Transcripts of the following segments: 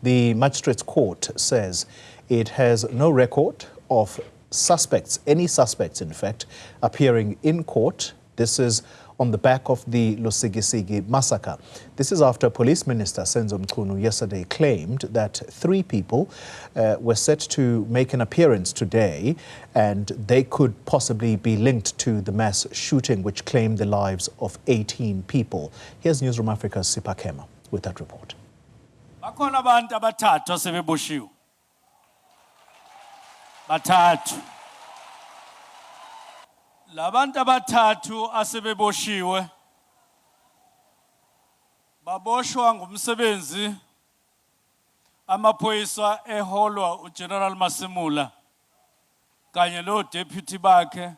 The magistrate's court says it has no record of suspects, any suspects in fact, appearing in court. This is on the back of the Lusikisiki massacre. This is after Police Minister Senzo Mchunu yesterday claimed that 3 people were set to make an appearance today and they could possibly be linked to the mass shooting which claimed the lives of 18 people. Here's Newzroom Afrika's Sipha Kema with that report. Bakhona abantu abathathu asebeboshiwe. Bathathu. Labantu abathathu asebeboshiwe baboshwa ngumsebenzi amaphoyisa eholwa uGeneral Masimula kanye lo deputy bakhe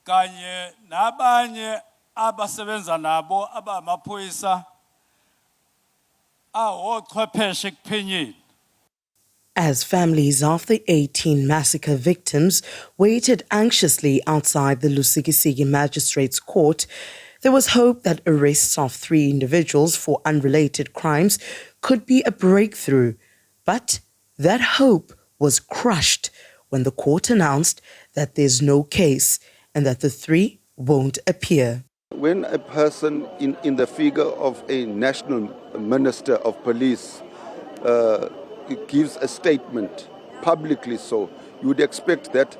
kanye nabanye abasebenza nabo abamaphoyisa awochwepheshe kuphenyeni. As families of the 18 massacre victims waited anxiously outside the Lusikisiki magistrate's court, there was hope that arrests of 3 individuals for unrelated crimes could be a breakthrough. But that hope was crushed when the court announced that there's no case and that the 3 won't appear. When a person in the figure of a national minister of police gives a statement publicly, so you would expect that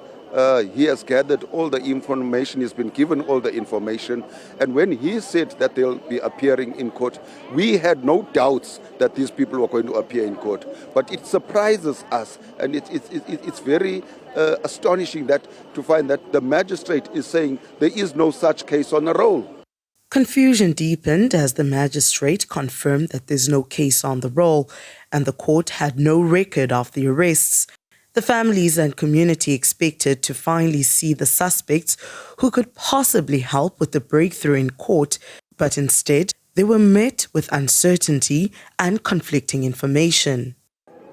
he has gathered all the information, he's been given all the information, and when he said that they'll be appearing in court, we had no doubts that these people were going to appear in court. But it surprises us, and it's very astonishing that to find that the magistrate is saying there is no such case on the roll. Confusion deepened as the magistrate confirmed that there's no case on the roll and the court had no record of the arrests. The families and community expected to finally see the suspects who could possibly help with the breakthrough in court, but instead they were met with uncertainty and conflicting information.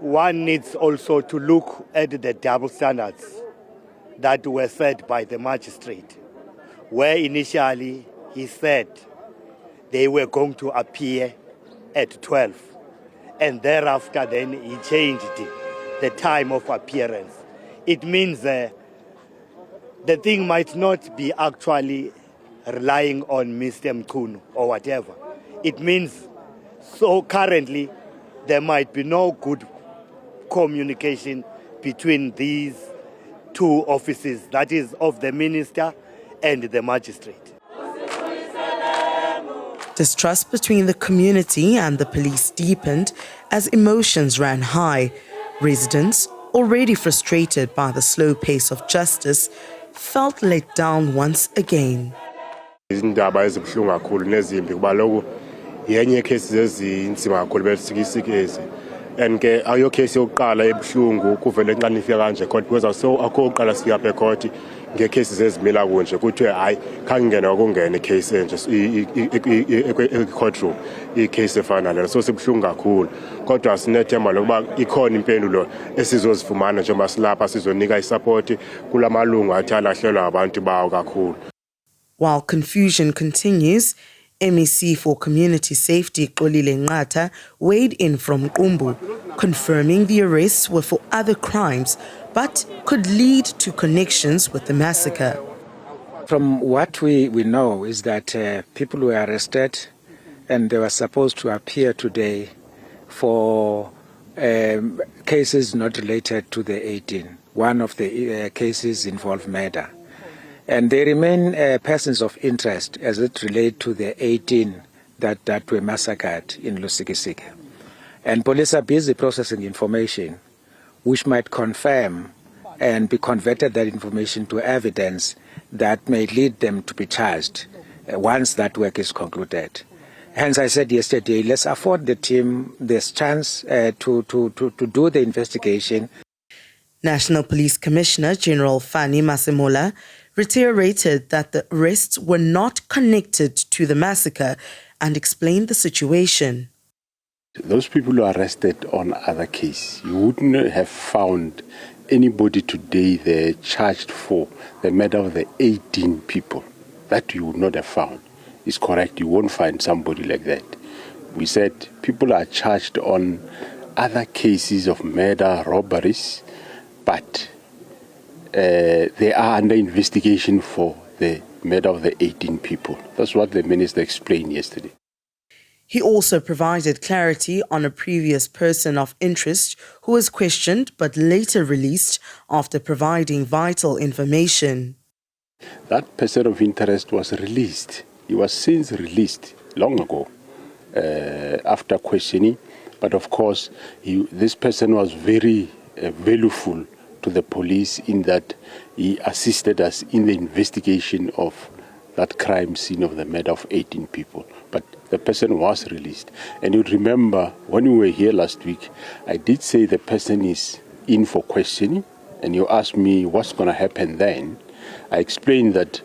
One needs also to look at the double standards that were set by the magistrate, where initially he said they were going to appear at 12, and thereafter then he changed the time of appearance. It means the thing might not be actually relying on Mr. Mchunu or whatever. It means so currently there might be no good communication between these 2 offices, that is of the minister and the magistrate. Distrust between the community and the police deepened as emotions ran high. Residents, already frustrated by the slow pace of justice, felt let down once again. Izindaba ezibuhlungu kakhulu nezimbi kuba lokho yenye cases ezinzima kakhulu besikisiki and ke ayo case yokuqala ebuhlungu kuvele enqani ifika kanje kodwa because so akho oqala sifika phe court ngecases ezimila kunje kuthiwe hayi khangingene wakungena icase enje courtroom icase efana nale so sibuhlungu kakhulu kodwa sinethemba lokuba ikhona impendulo esizozifumana njengoba silapha sizonika isupport kulamalungu athi alahlelwa abantu bawo kakhulu. While confusion continues, MEC for Community Safety Xolile Nqatha weighed in from Qumbu, confirming the arrests were for other crimes but could lead to connections with the massacre. From what we know is that people were arrested and they were supposed to appear today for cases not related to the 18. One of the cases involved murder. And they remain persons of interest as it relates to the 18 that were massacred in Lusikisiki. And police are busy processing information which might confirm and be converted that information to evidence that may lead them to be charged once that work is concluded. Hence, I said yesterday, let's afford the team this chance to do the investigation. National Police Commissioner General Fani Masemola reiterated that the arrests were not connected to the massacre and explained the situation. Those people who are arrested on other cases, you wouldn't have found anybody today there charged for the murder of the 18 people. That you would not have found. It's correct, you won't find somebody like that. We said people are charged on other cases of murder, robberies, but they are under investigation for the murder of the 18 people. That's what the minister explained yesterday. He also provided clarity on a previous person of interest who was questioned but later released after providing vital information. That person of interest was released. He was since released long ago after questioning. But of course, this person was very valuable to the police in that he assisted us in the investigation of that crime scene of the murder of 18 people. But the person was released. And you remember, when we were here last week, I did say the person is in for questioning, and you asked me what's going to happen then. I explained that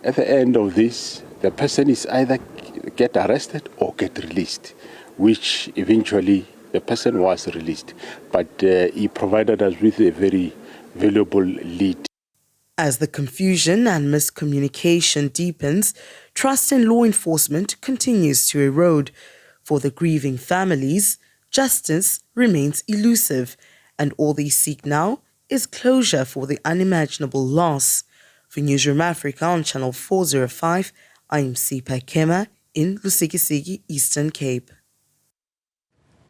at the end of this, the person is either get arrested or get released, which eventually the person was released. But he provided us with a very valuable lead. As the confusion and miscommunication deepens, trust in law enforcement continues to erode. For the grieving families, justice remains elusive, and all they seek now is closure for the unimaginable loss. For Newzroom Afrika on Channel 405, I'm Sipha Kema in Lusikisiki, Eastern Cape.